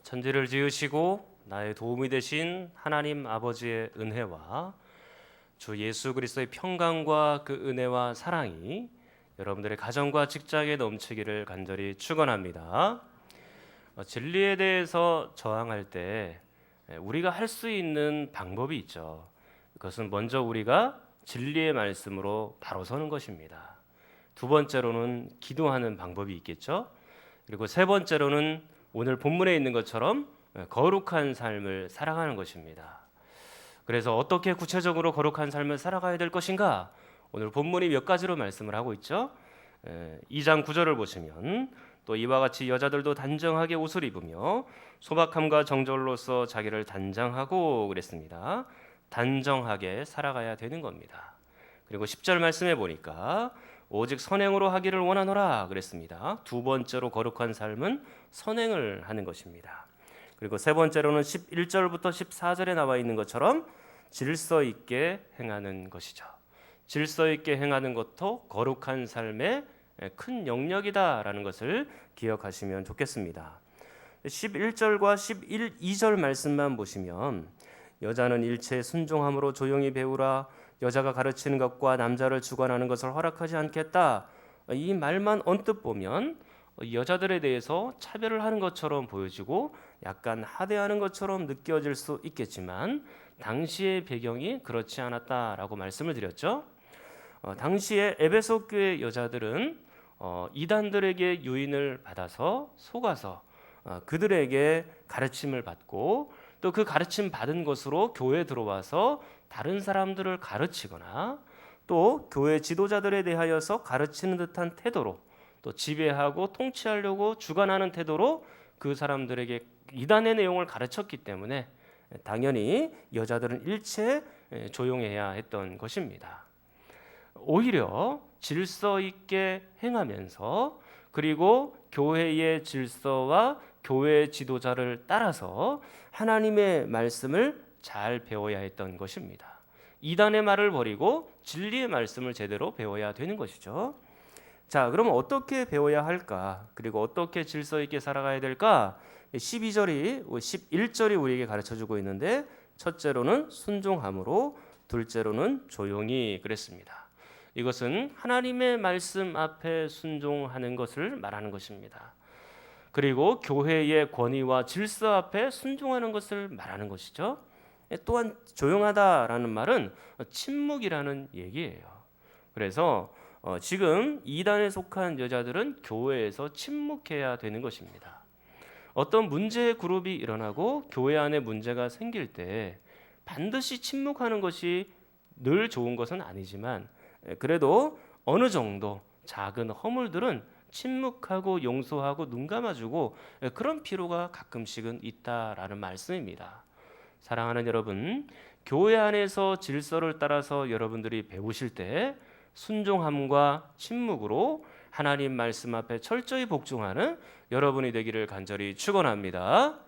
천지를 지으시고 나의 도움이 되신 하나님 아버지의 은혜와 주 예수 그리스도의 평강과 그 은혜와 사랑이 여러분들의 가정과 직장에 넘치기를 간절히 축원합니다. 진리에 대해서 저항할 때 우리가 할 수 있는 방법이 있죠. 그것은 먼저 우리가 진리의 말씀으로 바로 서는 것입니다. 두 번째로는 기도하는 방법이 있겠죠. 그리고 세 번째로는 오늘 본문에 있는 것처럼 거룩한 삶을 살아가는 것입니다. 그래서 어떻게 구체적으로 거룩한 삶을 살아가야 될 것인가? 오늘 본문이 몇 가지로 말씀을 하고 있죠. 2장 9절을 보시면 또 이와 같이 여자들도 단정하게 옷을 입으며 소박함과 정절로서 자기를 단장하고 그랬습니다. 단정하게 살아가야 되는 겁니다. 그리고 10절 말씀해 보니까 오직 선행으로 하기를 원하노라 그랬습니다. 두 번째로 거룩한 삶은 선행을 하는 것입니다. 그리고 세 번째로는 11절부터 14절에 나와 있는 것처럼 질서 있게 행하는 것이죠. 질서 있게 행하는 것도 거룩한 삶의 큰 영역이다라는 것을 기억하시면 좋겠습니다. 11절과 2절 말씀만 보시면 여자는 일체에 순종함으로 조용히 배우라, 여자가 가르치는 것과 남자를 주관하는 것을 허락하지 않겠다. 이 말만 언뜻 보면 여자들에 대해서 차별을 하는 것처럼 보여지고 약간 하대하는 것처럼 느껴질 수 있겠지만 당시의 배경이 그렇지 않았다라고 말씀을 드렸죠. 당시에 에베소 교회 여자들은 이단들에게 유인을 받아서 속아서 그들에게 가르침을 받고 또 그 가르침 받은 것으로 교회에 들어와서 다른 사람들을 가르치거나 또 교회 지도자들에 대하여서 가르치는 듯한 태도로 또 지배하고 통치하려고 주관하는 태도로 그 사람들에게 이단의 내용을 가르쳤기 때문에 당연히 여자들은 일체 조용해야 했던 것입니다. 오히려 질서 있게 행하면서 그리고 교회의 질서와 교회 지도자를 따라서 하나님의 말씀을 잘 배워야 했던 것입니다. 이단의 말을 버리고 진리의 말씀을 제대로 배워야 되는 것이죠. 자, 그럼 어떻게 배워야 할까? 그리고 어떻게 질서 있게 살아가야 될까? 11절이 우리에게 가르쳐주고 있는데 첫째로는 순종함으로, 둘째로는 조용히 그랬습니다. 이것은 하나님의 말씀 앞에 순종하는 것을 말하는 것입니다. 그리고 교회의 권위와 질서 앞에 순종하는 것을 말하는 것이죠. 또한 조용하다라는 말은 침묵이라는 얘기예요. 그래서 지금 이단에 속한 여자들은 교회에서 침묵해야 되는 것입니다. 어떤 문제 그룹이 일어나고 교회 안에 문제가 생길 때 반드시 침묵하는 것이 늘 좋은 것은 아니지만 그래도 어느 정도 작은 허물들은 침묵하고 용서하고 눈 감아주고 그런 필요가 가끔씩은 있다라는 말씀입니다. 사랑하는 여러분, 교회 안에서 질서를 따라서 여러분들이 배우실 때 순종함과 침묵으로 하나님 말씀 앞에 철저히 복종하는 여러분이 되기를 간절히 축원합니다.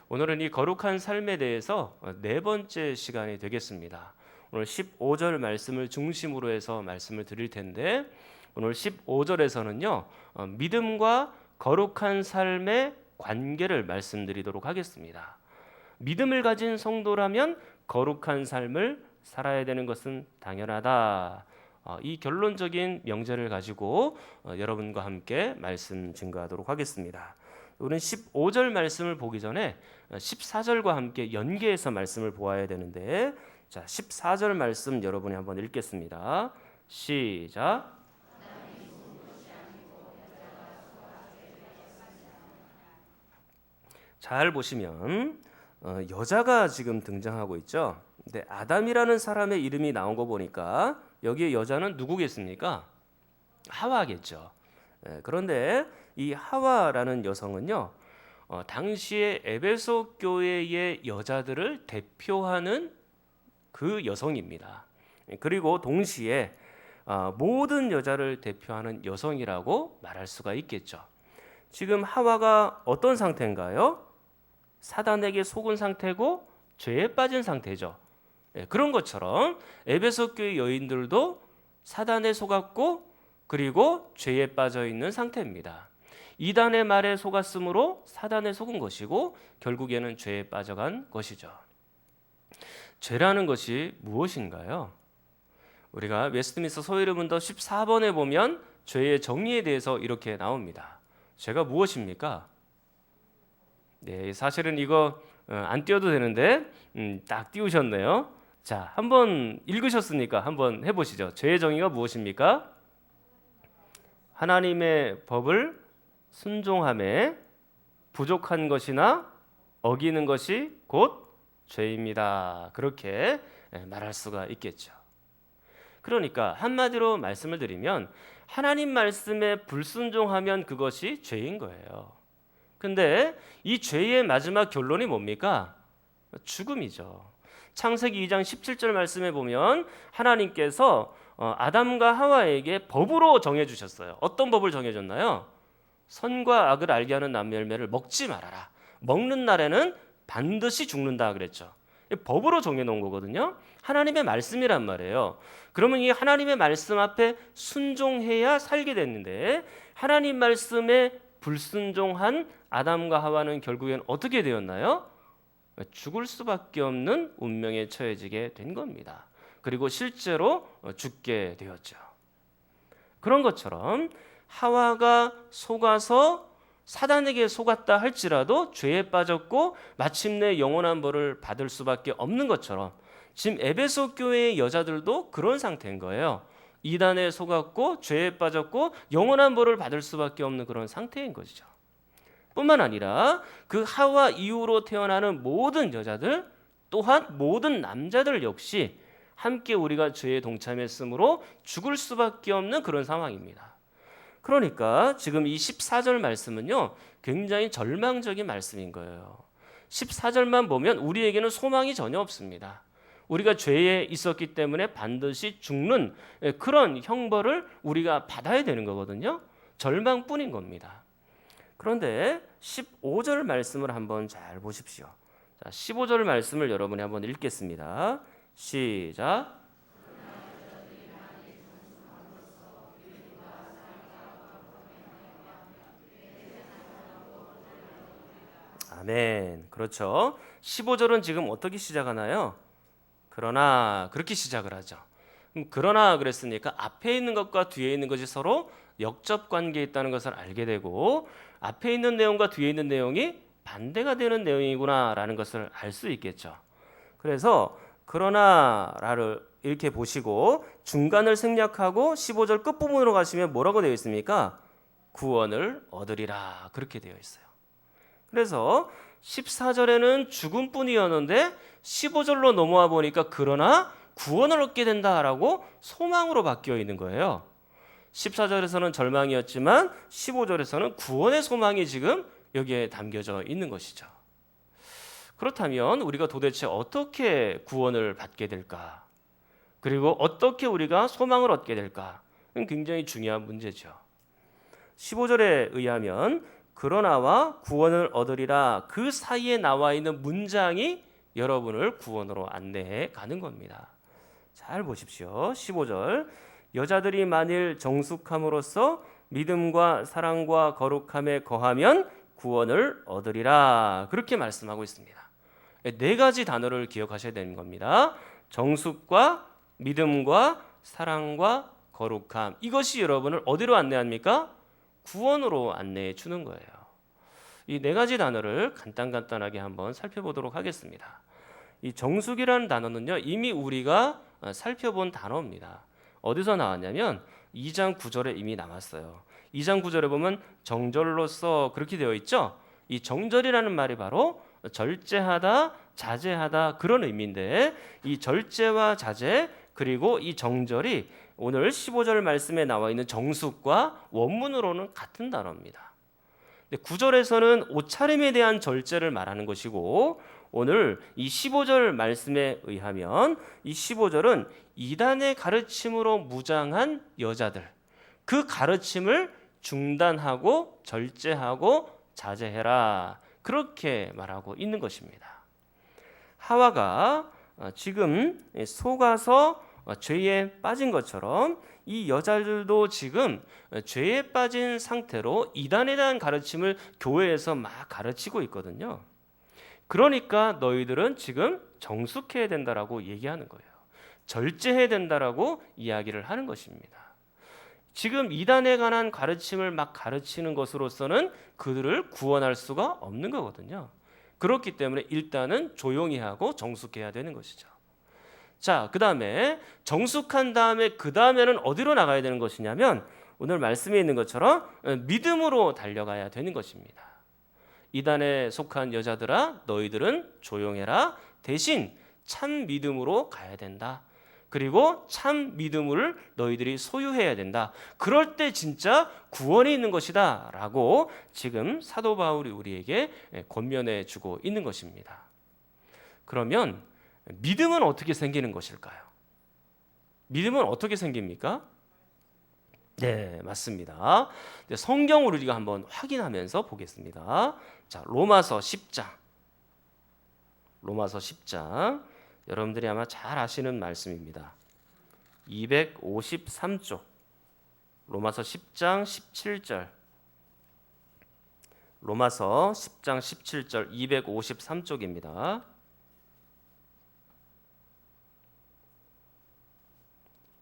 오늘은 이 거룩한 삶에 대해서 네 번째 시간이 되겠습니다. 오늘 15절 말씀을 중심으로 해서 말씀을 드릴 텐데 오늘 15절에서는요 믿음과 거룩한 삶의 관계를 말씀드리도록 하겠습니다. 믿음을 가진 성도라면 거룩한 삶을 살아야 되는 것은 당연하다. 이 결론적인 명제를 가지고 여러분과 함께 말씀 증거하도록 하겠습니다. 우리는 15절 말씀을 보기 전에 14절과 함께 연계해서 말씀을 보아야 되는데 자, 14절 말씀 여러분이 한번 읽겠습니다. 시작. 잘 보시면 여자가 지금 등장하고 있죠. 근데 아담이라는 사람의 이름이 나온 거 보니까 여기에 여자는 누구겠습니까? 하와겠죠. 그런데 이 하와라는 여성은요, 당시에 에베소 교회의 여자들을 대표하는 그 여성입니다. 그리고 동시에 모든 여자를 대표하는 여성이라고 말할 수가 있겠죠. 지금 하와가 어떤 상태인가요? 사단에게 속은 상태고 죄에 빠진 상태죠. 그런 것처럼 에베소 교회 여인들도 사단에 속았고 그리고 죄에 빠져 있는 상태입니다. 이단의 말에 속았으므로 사단에 속은 것이고 결국에는 죄에 빠져간 것이죠. 죄라는 것이 무엇인가요? 우리가 웨스트민스터 소위를 문서 14번에 보면 죄의 정의에 대해서 이렇게 나옵니다. 죄가 무엇입니까? 네, 사실은 이거 안 띄워도 되는데 딱 띄우셨네요. 자, 한번 읽으셨으니까 한번 해보시죠. 죄의 정의가 무엇입니까? 하나님의 법을 순종함에 부족한 것이나 어기는 것이 곧 죄입니다. 그렇게 말할 수가 있겠죠. 그러니까 한마디로 말씀을 드리면 하나님 말씀에 불순종하면 그것이 죄인 거예요. 근데 이 죄의 마지막 결론이 뭡니까? 죽음이죠. 창세기 2장 17절 말씀에 보면 하나님께서 아담과 하와에게 법으로 정해주셨어요. 어떤 법을 정해줬나요? 선과 악을 알게 하는 나무 열매를 먹지 말아라. 먹는 날에는 반드시 죽는다 그랬죠. 법으로 정해놓은 거거든요. 하나님의 말씀이란 말이에요. 그러면 이 하나님의 말씀 앞에 순종해야 살게 됐는데 하나님 말씀에 불순종한 아담과 하와는 결국엔 어떻게 되었나요? 죽을 수밖에 없는 운명에 처해지게 된 겁니다. 그리고 실제로 죽게 되었죠. 그런 것처럼 하와가 속아서 사단에게 속았다 할지라도 죄에 빠졌고 마침내 영원한 벌을 받을 수밖에 없는 것처럼 지금 에베소 교회의 여자들도 그런 상태인 거예요. 이단에 속았고 죄에 빠졌고 영원한 벌을 받을 수밖에 없는 그런 상태인 것이죠. 뿐만 아니라 그 하와 이후로 태어나는 모든 여자들 또한 모든 남자들 역시 함께 우리가 죄에 동참했으므로 죽을 수밖에 없는 그런 상황입니다. 그러니까 지금 이 14절 말씀은요 굉장히 절망적인 말씀인 거예요. 14절만 보면 우리에게는 소망이 전혀 없습니다. 우리가 죄에 있었기 때문에 반드시 죽는 그런 형벌을 우리가 받아야 되는 거거든요. 절망뿐인 겁니다. 그런데 15절 말씀을 한번 잘 보십시오. 자, 15절 말씀을 여러분이 한번 읽겠습니다. 시작. 아멘. 그렇죠. 15절은 지금 어떻게 시작하나요? 그러나 그렇게 시작을 하죠. 그러나 그랬으니까 앞에 있는 것과 뒤에 있는 것이 서로 역접 관계에 있다는 것을 알게 되고 앞에 있는 내용과 뒤에 있는 내용이 반대가 되는 내용이구나라는 것을 알 수 있겠죠. 그래서 그러나를 이렇게 보시고 중간을 생략하고 15절 끝부분으로 가시면 뭐라고 되어 있습니까? 구원을 얻으리라 그렇게 되어 있어요. 그래서 14절에는 죽음뿐이었는데 15절로 넘어와 보니까 그러나 구원을 얻게 된다라고 소망으로 바뀌어 있는 거예요. 14절에서는 절망이었지만 15절에서는 구원의 소망이 지금 여기에 담겨져 있는 것이죠. 그렇다면 우리가 도대체 어떻게 구원을 받게 될까? 그리고 어떻게 우리가 소망을 얻게 될까? 굉장히 중요한 문제죠. 15절에 의하면 그러나와 구원을 얻으리라 그 사이에 나와 있는 문장이 여러분을 구원으로 안내해 가는 겁니다. 잘 보십시오. 15절 여자들이 만일 정숙함으로써 믿음과 사랑과 거룩함에 거하면 구원을 얻으리라 그렇게 말씀하고 있습니다. 네 가지 단어를 기억하셔야 되는 겁니다. 정숙과 믿음과 사랑과 거룩함 이것이 여러분을 어디로 안내합니까? 구원으로 안내해 주는 거예요. 이 네 가지 단어를 간단하게 한번 살펴보도록 하겠습니다. 이 정숙이라는 단어는요 이미 우리가 살펴본 단어입니다. 어디서 나왔냐면 2장 9절에 이미 나왔어요. 2장 9절에 보면 정절로서 그렇게 되어 있죠. 이 정절이라는 말이 바로 절제하다, 자제하다 그런 의미인데 이 절제와 자제 그리고 이 정절이 오늘 15절 말씀에 나와 있는 정숙과 원문으로는 같은 단어입니다. 9절에서는 옷차림에 대한 절제를 말하는 것이고 오늘 이 15절 말씀에 의하면 이 15절은 이단의 가르침으로 무장한 여자들 그 가르침을 중단하고 절제하고 자제해라 그렇게 말하고 있는 것입니다. 하와가 지금 속아서 죄에 빠진 것처럼 이 여자들도 지금 죄에 빠진 상태로 이단에 대한 가르침을 교회에서 막 가르치고 있거든요. 그러니까 너희들은 지금 정숙해야 된다라고 얘기하는 거예요. 절제해야 된다라고 이야기를 하는 것입니다. 지금 이단에 관한 가르침을 막 가르치는 것으로서는 그들을 구원할 수가 없는 거거든요. 그렇기 때문에 일단은 조용히 하고 정숙해야 되는 것이죠. 자, 그 다음에 정숙한 다음에 그 다음에는 어디로 나가야 되는 것이냐면 오늘 말씀에 있는 것처럼 믿음으로 달려가야 되는 것입니다. 이단에 속한 여자들아 너희들은 조용해라. 대신 참 믿음으로 가야 된다. 그리고 참 믿음을 너희들이 소유해야 된다. 그럴 때 진짜 구원이 있는 것이다 라고 지금 사도 바울이 우리에게 권면해 주고 있는 것입니다. 그러면 믿음은 어떻게 생기는 것일까요? 믿음은 어떻게 생깁니까? 네, 맞습니다. 성경을 우리가 한번 확인하면서 보겠습니다. 자, 로마서 10장. 로마서 10장. 여러분들이 아마 잘 아시는 말씀입니다. 253쪽. 로마서 10장 17절. 로마서 10장 17절 253쪽입니다.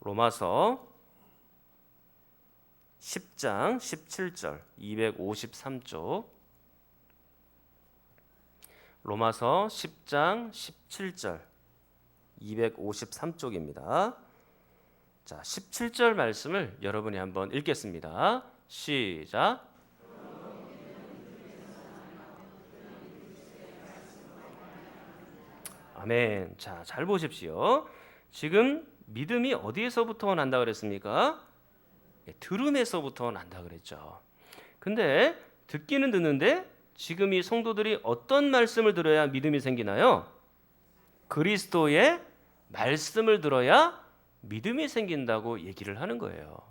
로마서 10장 17절 253쪽. 로마서 10장 17절 253쪽입니다. 자, 17절 말씀을 여러분이 한번 읽겠습니다. 시작. 아멘. 자, 잘 보십시오. 지금 믿음이 어디에서부터 난다 그랬습니까? 들음에서부터 난다 그랬죠. 근데 듣기는 듣는데 지금 이 성도들이 어떤 말씀을 들어야 믿음이 생기나요? 그리스도의 말씀을 들어야 믿음이 생긴다고 얘기를 하는 거예요.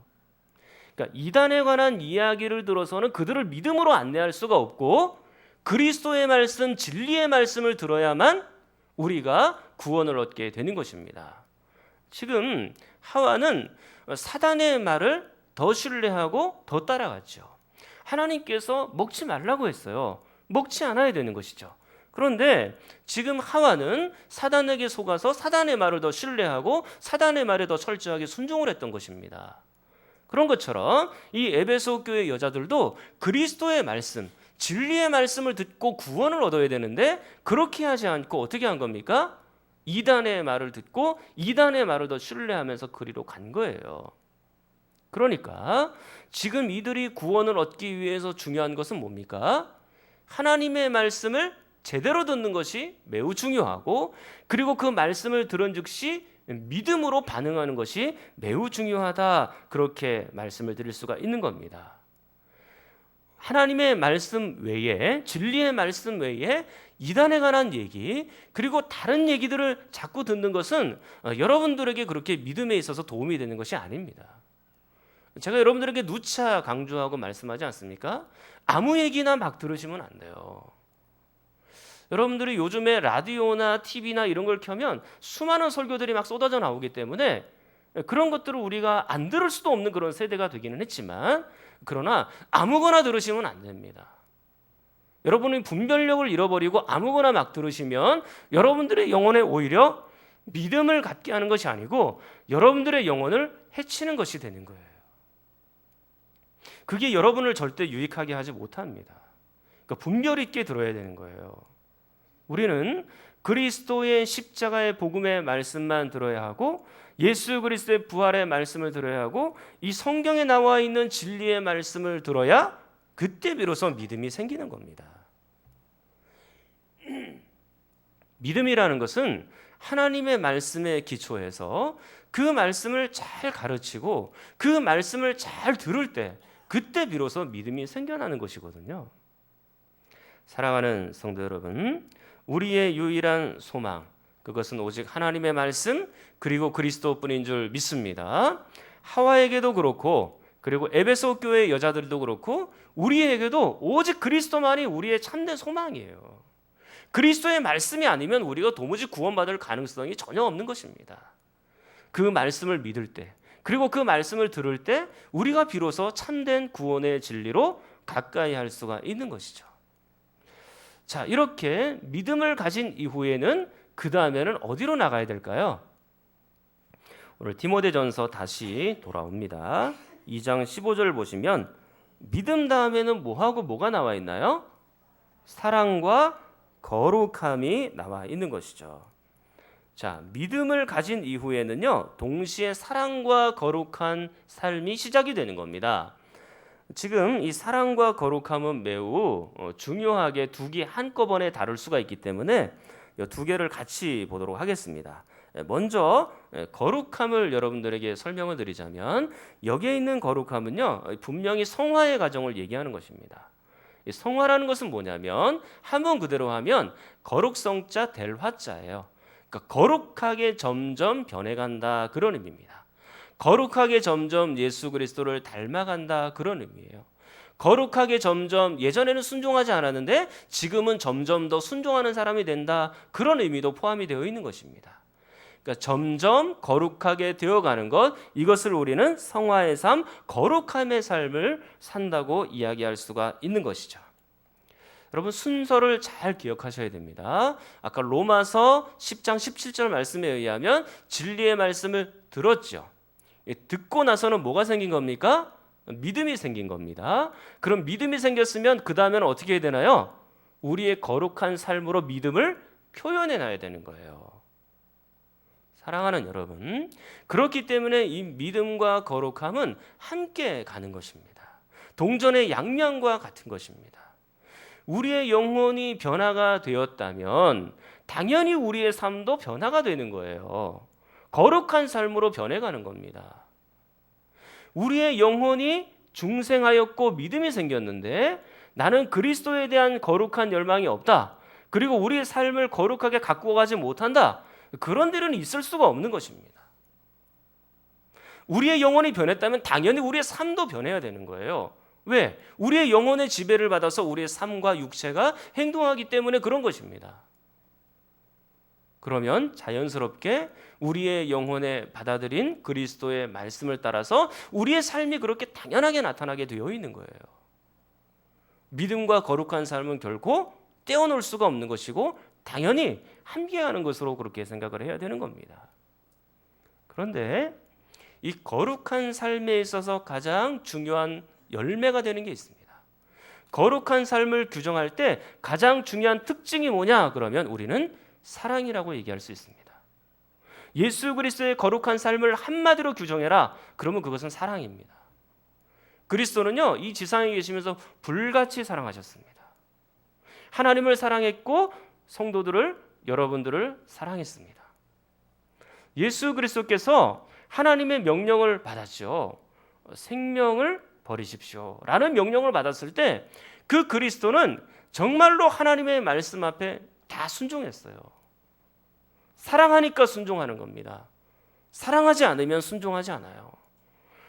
그러니까 이단에 관한 이야기를 들어서는 그들을 믿음으로 안내할 수가 없고 그리스도의 말씀, 진리의 말씀을 들어야만 우리가 구원을 얻게 되는 것입니다. 지금 하와는 사단의 말을 더 신뢰하고 더 따라갔죠. 하나님께서 먹지 말라고 했어요. 먹지 않아야 되는 것이죠. 그런데 지금 하와는 사단에게 속아서 사단의 말을 더 신뢰하고 사단의 말에 더 철저하게 순종을 했던 것입니다. 그런 것처럼 이 에베소 교회 여자들도 그리스도의 말씀, 진리의 말씀을 듣고 구원을 얻어야 되는데 그렇게 하지 않고 어떻게 한 겁니까? 이단의 말을 듣고 이단의 말을 더 신뢰하면서 그리로 간 거예요. 그러니까 지금 이들이 구원을 얻기 위해서 중요한 것은 뭡니까? 하나님의 말씀을 제대로 듣는 것이 매우 중요하고 그리고 그 말씀을 들은 즉시 믿음으로 반응하는 것이 매우 중요하다. 그렇게 말씀을 드릴 수가 있는 겁니다. 하나님의 말씀 외에 진리의 말씀 외에 이단에 관한 얘기 그리고 다른 얘기들을 자꾸 듣는 것은 여러분들에게 그렇게 믿음에 있어서 도움이 되는 것이 아닙니다. 제가 여러분들에게 누차 강조하고 말씀하지 않습니까? 아무 얘기나 막 들으시면 안 돼요. 여러분들이 요즘에 라디오나 TV나 이런 걸 켜면 수많은 설교들이 막 쏟아져 나오기 때문에 그런 것들을 우리가 안 들을 수도 없는 그런 세대가 되기는 했지만 그러나 아무거나 들으시면 안 됩니다. 여러분이 분별력을 잃어버리고 아무거나 막 들으시면 여러분들의 영혼에 오히려 믿음을 갖게 하는 것이 아니고 여러분들의 영혼을 해치는 것이 되는 거예요. 그게 여러분을 절대 유익하게 하지 못합니다. 그러니까 분별 있게 들어야 되는 거예요. 우리는 그리스도의 십자가의 복음의 말씀만 들어야 하고 예수 그리스도의 부활의 말씀을 들어야 하고 이 성경에 나와 있는 진리의 말씀을 들어야 그때 비로소 믿음이 생기는 겁니다. 믿음이라는 것은 하나님의 말씀에 기초해서 그 말씀을 잘 가르치고 그 말씀을 잘 들을 때 그때 비로소 믿음이 생겨나는 것이거든요. 사랑하는 성도 여러분, 우리의 유일한 소망 그것은 오직 하나님의 말씀 그리고 그리스도뿐인 줄 믿습니다. 하와에게도 그렇고 그리고 에베소 교회 여자들도 그렇고 우리에게도 오직 그리스도만이 우리의 참된 소망이에요. 그리스도의 말씀이 아니면 우리가 도무지 구원받을 가능성이 전혀 없는 것입니다. 그 말씀을 믿을 때, 그리고 그 말씀을 들을 때 우리가 비로소 참된 구원의 진리로 가까이 할 수가 있는 것이죠. 자, 이렇게 믿음을 가진 이후에는 그 다음에는 어디로 나가야 될까요? 오늘 디모데전서 다시 돌아옵니다. 2장 15절 보시면 믿음 다음에는 뭐하고 뭐가 나와 있나요? 사랑과 거룩함이 나와 있는 것이죠. 자, 믿음을 가진 이후에는요, 동시에 사랑과 거룩한 삶이 시작이 되는 겁니다. 지금 이 사랑과 거룩함은 매우 중요하게 두 개 한꺼번에 다룰 수가 있기 때문에 이 두 개를 같이 보도록 하겠습니다. 먼저 거룩함을 여러분들에게 설명을 드리자면, 여기에 있는 거룩함은요, 분명히 성화의 과정을 얘기하는 것입니다. 이 성화라는 것은 뭐냐면 한문 그대로 하면 거룩성자 될 화자예요. 그러니까 거룩하게 점점 변해간다, 그런 의미입니다. 거룩하게 점점 예수 그리스도를 닮아간다, 그런 의미예요. 거룩하게 점점, 예전에는 순종하지 않았는데 지금은 점점 더 순종하는 사람이 된다, 그런 의미도 포함이 되어 있는 것입니다. 그러니까 점점 거룩하게 되어가는 것, 이것을 우리는 성화의 삶, 거룩함의 삶을 산다고 이야기할 수가 있는 것이죠. 여러분, 순서를 잘 기억하셔야 됩니다. 아까 로마서 10장 17절 말씀에 의하면 진리의 말씀을 들었죠. 듣고 나서는 뭐가 생긴 겁니까? 믿음이 생긴 겁니다. 그럼 믿음이 생겼으면 그 다음에는 어떻게 해야 되나요? 우리의 거룩한 삶으로 믿음을 표현해 놔야 되는 거예요. 사랑하는 여러분, 그렇기 때문에 이 믿음과 거룩함은 함께 가는 것입니다. 동전의 양면과 같은 것입니다. 우리의 영혼이 변화가 되었다면 당연히 우리의 삶도 변화가 되는 거예요. 거룩한 삶으로 변해가는 겁니다. 우리의 영혼이 중생하였고 믿음이 생겼는데 나는 그리스도에 대한 거룩한 열망이 없다, 그리고 우리의 삶을 거룩하게 갖고 가지 못한다, 그런 일은 있을 수가 없는 것입니다. 우리의 영혼이 변했다면 당연히 우리의 삶도 변해야 되는 거예요. 왜? 우리의 영혼의 지배를 받아서 우리의 삶과 육체가 행동하기 때문에 그런 것입니다. 그러면 자연스럽게 우리의 영혼에 받아들인 그리스도의 말씀을 따라서 우리의 삶이 그렇게 당연하게 나타나게 되어 있는 거예요. 믿음과 거룩한 삶은 결코 떼어놓을 수가 없는 것이고 당연히 함께하는 것으로 그렇게 생각을 해야 되는 겁니다. 그런데 이 거룩한 삶에 있어서 가장 중요한 열매가 되는 게 있습니다. 거룩한 삶을 규정할 때 가장 중요한 특징이 뭐냐? 그러면 우리는 사랑이라고 얘기할 수 있습니다. 예수 그리스도의 거룩한 삶을 한마디로 규정해라, 그러면 그것은 사랑입니다. 그리스도는요, 이 지상에 계시면서 불같이 사랑하셨습니다. 하나님을 사랑했고 성도들을, 여러분들을 사랑했습니다. 예수 그리스도께서 하나님의 명령을 받았죠. 생명을 버리십시오 라는 명령을 받았을 때 그 그리스도는 정말로 하나님의 말씀 앞에 다 순종했어요. 사랑하니까 순종하는 겁니다. 사랑하지 않으면 순종하지 않아요.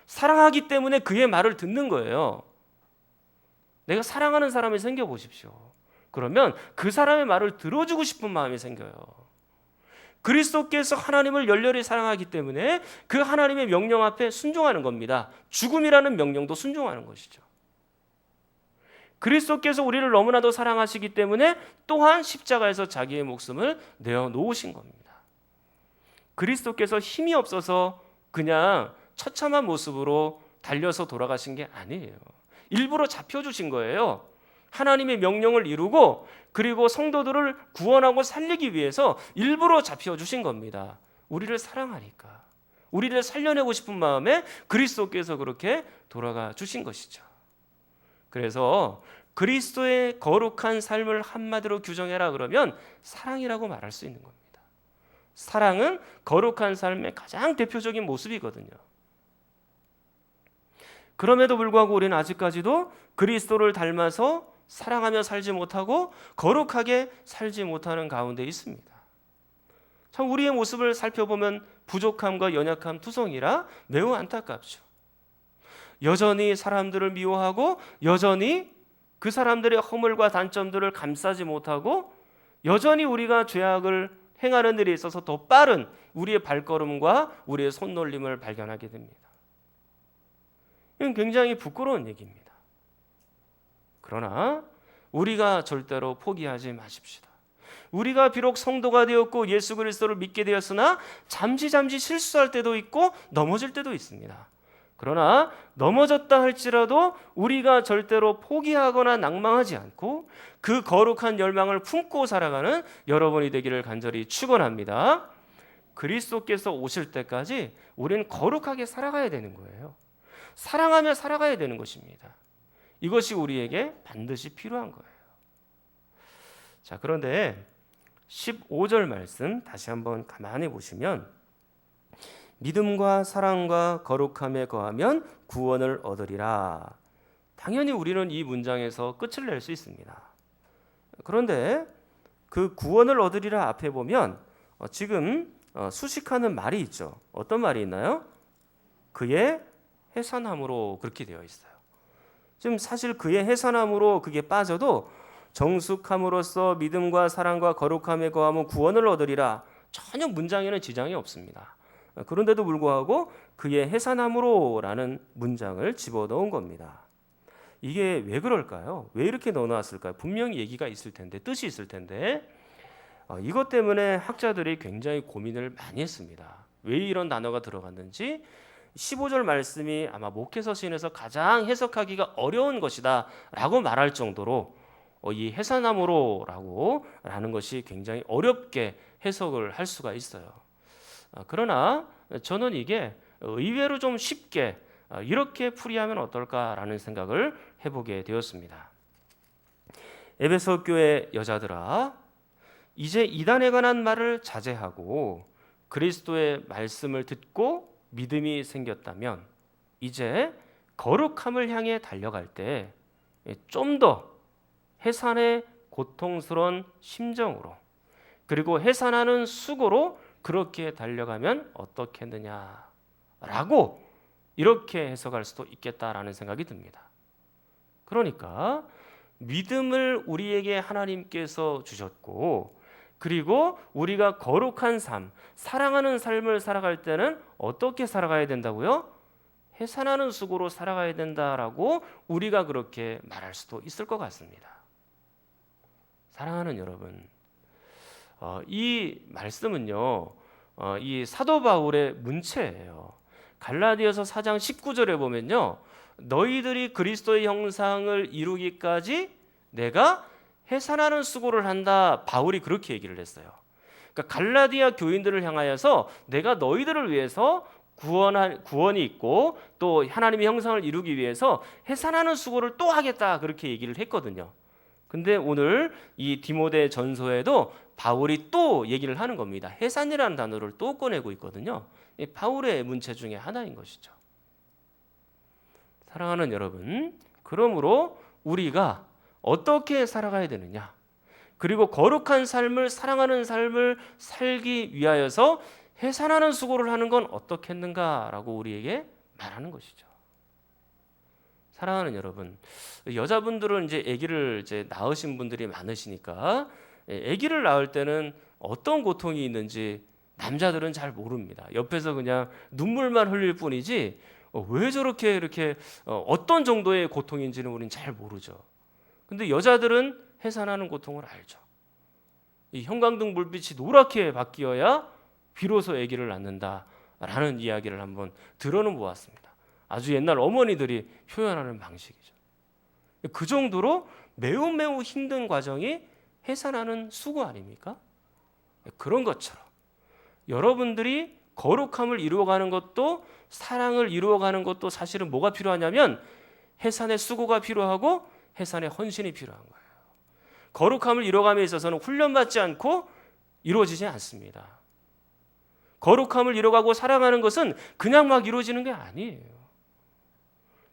사랑하기 때문에 그의 말을 듣는 거예요. 내가 사랑하는 사람이 생겨보십시오. 그러면 그 사람의 말을 들어주고 싶은 마음이 생겨요. 그리스도께서 하나님을 열렬히 사랑하기 때문에 그 하나님의 명령 앞에 순종하는 겁니다. 죽음이라는 명령도 순종하는 것이죠. 그리스도께서 우리를 너무나도 사랑하시기 때문에 또한 십자가에서 자기의 목숨을 내어놓으신 겁니다. 그리스도께서 힘이 없어서 그냥 처참한 모습으로 달려서 돌아가신 게 아니에요. 일부러 잡혀주신 거예요. 하나님의 명령을 이루고 그리고 성도들을 구원하고 살리기 위해서 일부러 잡혀주신 겁니다. 우리를 사랑하니까, 우리를 살려내고 싶은 마음에 그리스도께서 그렇게 돌아가 주신 것이죠. 그래서 그리스도의 거룩한 삶을 한마디로 규정해라 그러면 사랑이라고 말할 수 있는 겁니다. 사랑은 거룩한 삶의 가장 대표적인 모습이거든요. 그럼에도 불구하고 우리는 아직까지도 그리스도를 닮아서 사랑하며 살지 못하고 거룩하게 살지 못하는 가운데 있습니다. 참 우리의 모습을 살펴보면 부족함과 연약함 투성이라 매우 안타깝죠. 여전히 사람들을 미워하고 여전히 그 사람들의 허물과 단점들을 감싸지 못하고 여전히 우리가 죄악을 행하는 일에 있어서 더 빠른 우리의 발걸음과 우리의 손놀림을 발견하게 됩니다. 이건 굉장히 부끄러운 얘기입니다. 그러나 우리가 절대로 포기하지 마십시다. 우리가 비록 성도가 되었고 예수 그리스도를 믿게 되었으나 잠시 실수할 때도 있고 넘어질 때도 있습니다. 그러나 넘어졌다 할지라도 우리가 절대로 포기하거나 낭망하지 않고 그 거룩한 열망을 품고 살아가는 여러분이 되기를 간절히 축원합니다. 그리스도께서 오실 때까지 우리는 거룩하게 살아가야 되는 거예요. 사랑하며 살아가야 되는 것입니다. 이것이 우리에게 반드시 필요한 거예요. 자, 그런데 15절 말씀 다시 한번 가만히 보시면 믿음과 사랑과 거룩함에 거하면 구원을 얻으리라. 당연히 우리는 이 문장에서 끝을 낼 수 있습니다. 그런데 그 구원을 얻으리라 앞에 보면 지금 수식하는 말이 있죠. 어떤 말이 있나요? 그의 해산함으로 그렇게 되어 있어요. 지금 사실 그의 해산함으로 그게 빠져도 정숙함으로써 믿음과 사랑과 거룩함에 거하면 구원을 얻으리라. 전혀 문장에는 지장이 없습니다. 그런데도 불구하고 그의 해산함으로라는 문장을 집어넣은 겁니다. 이게 왜 그럴까요? 왜 이렇게 넣어놨을까요? 분명히 얘기가 있을 텐데, 뜻이 있을 텐데 이것 때문에 학자들이 굉장히 고민을 많이 했습니다. 왜 이런 단어가 들어갔는지 15절 말씀이 아마 목회서신에서 가장 해석하기가 어려운 것이다 라고 말할 정도로 이 해산함으로라고 라는 것이 굉장히 어렵게 해석을 할 수가 있어요. 그러나 저는 이게 의외로 좀 쉽게 이렇게 풀이하면 어떨까라는 생각을 해보게 되었습니다. 에베소 교회 여자들아, 이제 이단에 관한 말을 자제하고 그리스도의 말씀을 듣고 믿음이 생겼다면 이제 거룩함을 향해 달려갈 때 좀 더 해산의 고통스러운 심정으로 그리고 해산하는 수고로 그렇게 달려가면 어떻겠느냐라고 이렇게 해석할 수도 있겠다라는 생각이 듭니다. 그러니까 믿음을 우리에게 하나님께서 주셨고 그리고 우리가 거룩한 삶, 사랑하는 삶을 살아갈 때는 어떻게 살아가야 된다고요? 해산하는 수고로 살아가야 된다라고 우리가 그렇게 말할 수도 있을 것 같습니다. 사랑하는 여러분, 이 말씀은요, 이 사도 바울의 문체예요. 갈라디아서 4장 19절에 보면요, 너희들이 그리스도의 형상을 이루기까지 내가 해산하는 수고를 한다. 바울이 그렇게 얘기를 했어요. 그러니까 갈라디아 교인들을 향하여서 내가 너희들을 위해서 구원이 있고 또 하나님의 형상을 이루기 위해서 해산하는 수고를 또 하겠다 그렇게 얘기를 했거든요. 근데 오늘 이 디모데 전서에도 바울이 또 얘기를 하는 겁니다. 해산이라는 단어를 또 꺼내고 있거든요. 바울의 문체 중에 하나인 것이죠. 사랑하는 여러분, 그러므로 우리가 어떻게 살아가야 되느냐? 그리고 거룩한 삶을 사랑하는 삶을 살기 위하여서 해산하는 수고를 하는 건 어떻겠는가라고 우리에게 말하는 것이죠. 사랑하는 여러분, 여자분들은 이제 아기를 낳으신 분들이 많으시니까 아기를 낳을 때는 어떤 고통이 있는지 남자들은 잘 모릅니다. 옆에서 그냥 눈물만 흘릴 뿐이지 왜 저렇게 이렇게 어떤 정도의 고통인지는 우리는 잘 모르죠. 근데 여자들은 해산하는 고통을 알죠. 이 형광등 불빛이 노랗게 바뀌어야 비로소 아기를 낳는다라는 이야기를 한번 들어는 보았습니다. 아주 옛날 어머니들이 표현하는 방식이죠. 그 정도로 매우 힘든 과정이 해산하는 수고 아닙니까? 그런 것처럼 여러분들이 거룩함을 이루어가는 것도 사랑을 이루어가는 것도 사실은 뭐가 필요하냐면 해산의 수고가 필요하고 해산의 헌신이 필요한 거예요. 거룩함을 이루어감에 있어서는 훈련받지 않고 이루어지지 않습니다. 거룩함을 이루어가고 사랑하는 것은 그냥 막 이루어지는 게 아니에요.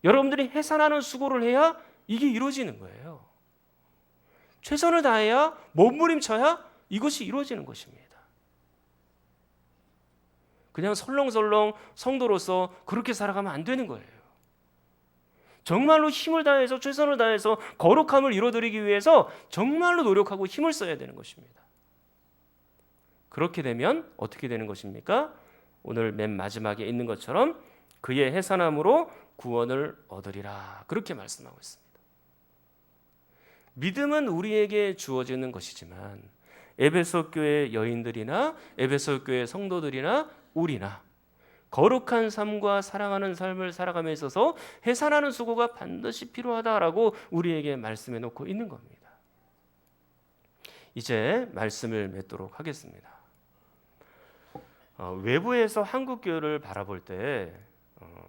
여러분들이 해산하는 수고를 해야 이게 이루어지는 거예요. 최선을 다해야 몸부림쳐야 이것이 이루어지는 것입니다. 그냥 설렁설렁 성도로서 그렇게 살아가면 안 되는 거예요. 정말로 힘을 다해서 최선을 다해서 거룩함을 이루어드리기 위해서 정말로 노력하고 힘을 써야 되는 것입니다. 그렇게 되면 어떻게 되는 것입니까? 오늘 맨 마지막에 있는 것처럼 그의 해산함으로 구원을 얻으리라. 그렇게 말씀하고 있습니다. 믿음은 우리에게 주어지는 것이지만 에베소 교회 여인들이나 에베소 교회 성도들이나 우리나 거룩한 삶과 사랑하는 삶을 살아감에 있어서 해산하는 수고가 반드시 필요하다라고 우리에게 말씀해 놓고 있는 겁니다. 이제 말씀을 맺도록 하겠습니다. 외부에서 한국 교회를 바라볼 때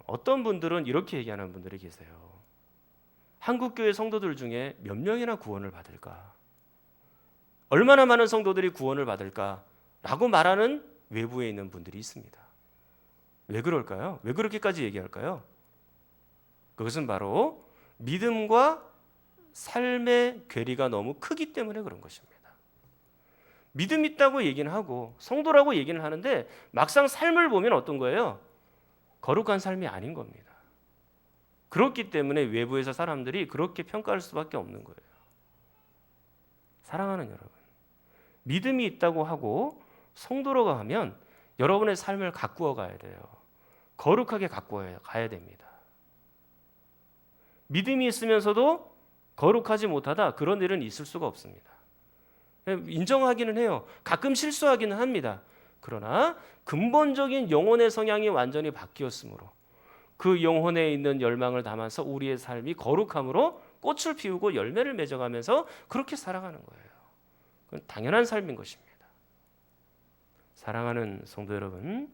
어떤 분들은 이렇게 얘기하는 분들이 계세요. 한국 교회 성도들 중에 몇 명이나 구원을 받을까? 얼마나 많은 성도들이 구원을 받을까? 라고 말하는 외부에 있는 분들이 있습니다. 왜 그럴까요? 왜 그렇게까지 얘기할까요? 그것은 바로 믿음과 삶의 괴리가 너무 크기 때문에 그런 것입니다. 믿음 있다고 얘기는 하고 성도라고 얘기는 하는데 막상 삶을 보면 어떤 거예요? 거룩한 삶이 아닌 겁니다. 그렇기 때문에 외부에서 사람들이 그렇게 평가할 수밖에 없는 거예요. 사랑하는 여러분, 믿음이 있다고 하고 성도라고 하면 여러분의 삶을 가꾸어 가야 돼요. 거룩하게 가꾸어 가야 됩니다. 믿음이 있으면서도 거룩하지 못하다, 그런 일은 있을 수가 없습니다. 인정하기는 해요. 가끔 실수하기는 합니다. 그러나 근본적인 영혼의 성향이 완전히 바뀌었으므로 그 영혼에 있는 열망을 담아서 우리의 삶이 거룩함으로 꽃을 피우고 열매를 맺어가면서 그렇게 살아가는 거예요. 그건 당연한 삶인 것입니다. 사랑하는 성도 여러분,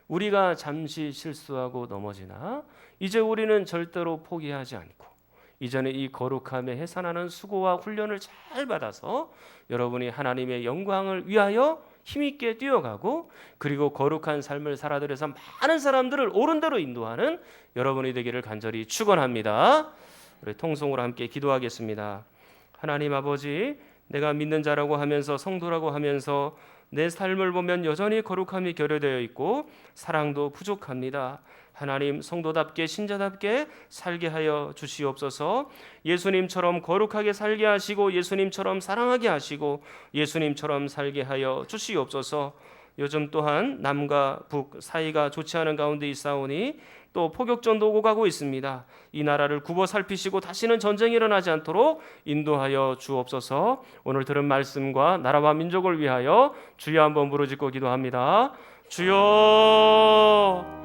우리가 잠시 실수하고 넘어지나 이제 우리는 절대로 포기하지 않고 이전에 이 거룩함에 해산하는 수고와 훈련을 잘 받아서 여러분이 하나님의 영광을 위하여 힘있게 뛰어가고 그리고 거룩한 삶을 살아들여서 많은 사람들을 옳은 대로 인도하는 여러분이 되기를 간절히 축원합니다. 우리 통성으로 함께 기도하겠습니다. 하나님 아버지, 내가 믿는 자라고 하면서 성도라고 하면서 내 삶을 보면 여전히 거룩함이 결여되어 있고 사랑도 부족합니다. 하나님, 성도답게 신자답게 살게 하여 주시옵소서. 예수님처럼 거룩하게 살게 하시고 예수님처럼 사랑하게 하시고 예수님처럼 살게 하여 주시옵소서. 요즘 또한 남과 북 사이가 좋지 않은 가운데 있사오니 또 포격전도 오고 가고 있습니다. 이 나라를 굽어 살피시고 다시는 전쟁이 일어나지 않도록 인도하여 주옵소서. 오늘 들은 말씀과 나라와 민족을 위하여 주여 한번 부르짖고 기도합니다. 주여.